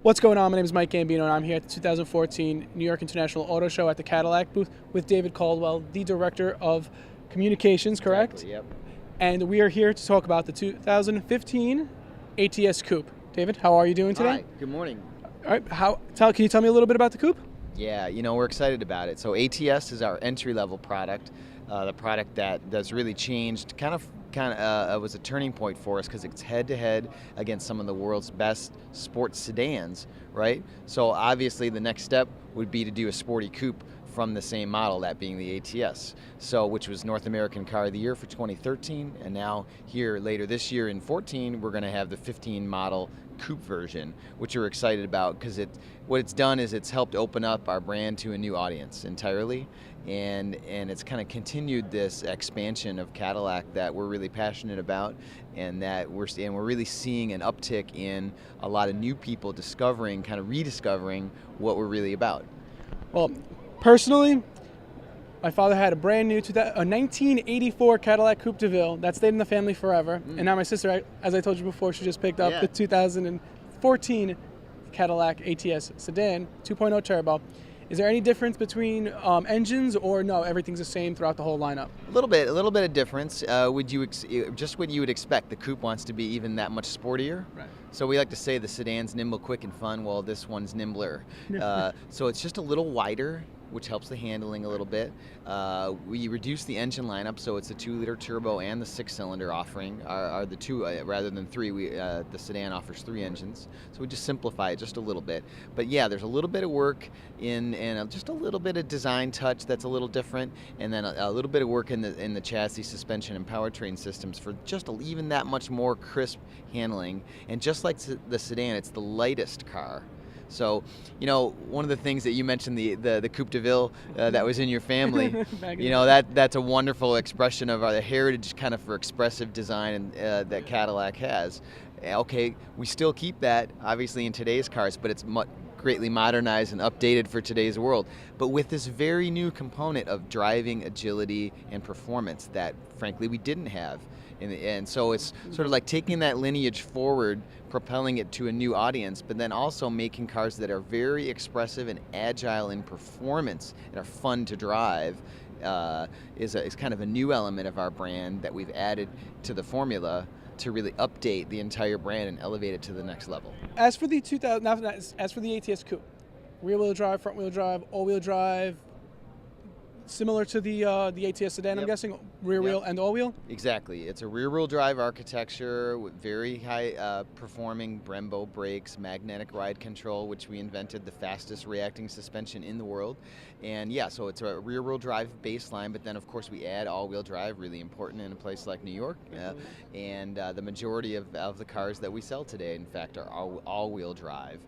What's going on? My name is Mike Gambino, and I'm here at the 2014 New York International Auto Show at the Cadillac booth with David Caldwell, the Director of Communications, correct? Exactly, yep. And we are here to talk about the 2015 ATS Coupe. David, how are you doing today? Hi, good morning. All right, can you tell me a little bit about the Coupe? Yeah, we're excited about it. So ATS is our entry-level product, the product that's really changed, kind of was a turning point for us because it's head-to-head against some of the world's best sports sedans, right? So obviously the next step would be to do a sporty coupe from the same model, that being the ATS, which was North American Car of the Year for 2013, and now here later this year in 14, we're going to have the 15 model coupe version, which we're excited about because what it's done is it's helped open up our brand to a new audience entirely, and it's kind of continued this expansion of Cadillac that we're really passionate about, and that we're really seeing an uptick in a lot of new people discovering, kind of rediscovering what we're really about. Well, personally, my father had a brand new 1984 Cadillac Coupe de Ville that stayed in the family forever. And now my sister, as I told you before, she just picked up the 2014 Cadillac ATS sedan, 2.0 turbo. Is there any difference between engines, or no, everything's the same throughout the whole lineup? A little bit of difference. Just what you would expect. The coupe wants to be even that much sportier. Right. So we like to say the sedan's nimble, quick, and fun, while this one's nimbler. So it's just a little wider, which helps the handling a little bit. We reduce the engine lineup, so it's a 2-liter turbo and the 6-cylinder offering are the two rather than three. The sedan offers 3 engines, so we just simplify it just a little bit. But yeah, there's a little bit of work and just a little bit of design touch that's a little different, and then a little bit of work in the chassis, suspension, and powertrain systems for just even that much more crisp handling. And just like the sedan, it's the lightest car. So, one of the things that you mentioned, the Coupe de Ville that was in your family, that's a wonderful expression of the heritage kind of for expressive design that Cadillac has. Okay, we still keep that, obviously, in today's cars, but it's greatly modernized and updated for today's world. But with this very new component of driving agility and performance that, frankly, we didn't have. And so it's sort of like taking that lineage forward, propelling it to a new audience, but then also making cars that are very expressive and agile in performance and are fun to drive is kind of a new element of our brand that we've added to the formula to really update the entire brand and elevate it to the next level. As for the ATS Coupe, rear-wheel drive, front-wheel drive, all-wheel drive, similar to the ATS sedan, I'm guessing, rear-wheel and all-wheel? Exactly. It's a rear-wheel drive architecture with very high performing Brembo brakes, magnetic ride control, which we invented, the fastest reacting suspension in the world. And so it's a rear-wheel drive baseline, but then of course we add all-wheel drive, really important in a place like New York. And the majority of the cars that we sell today, in fact, are all-wheel drive.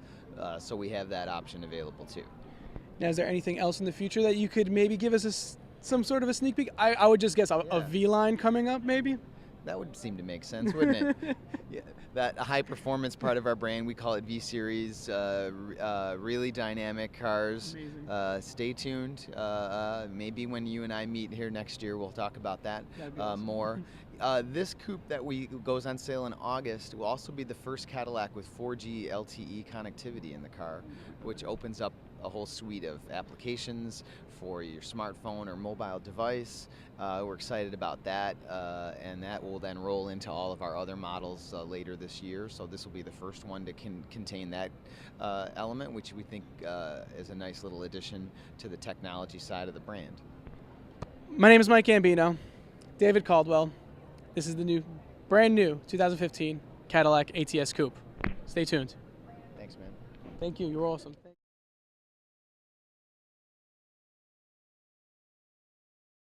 So we have that option available too. Now, is there anything else in the future that you could maybe give us some sort of a sneak peek? I would just guess a V-line coming up, maybe? That would seem to make sense, wouldn't it? That high-performance part of our brand, we call it V-Series, really dynamic cars. Stay tuned. Maybe when you and I meet here next year, we'll talk about that more. This coupe that goes on sale in August will also be the first Cadillac with 4G LTE connectivity in the car, which opens up a whole suite of applications for your smartphone or mobile device. We're excited about that, and that will then roll into all of our other models later this year. So this will be the first one to contain that element, which we think is a nice little addition to the technology side of the brand. My name is Mike Gambino. David Caldwell. This is the brand new 2015 Cadillac ATS Coupe. Stay tuned. Thanks, man. Thank you. You're awesome.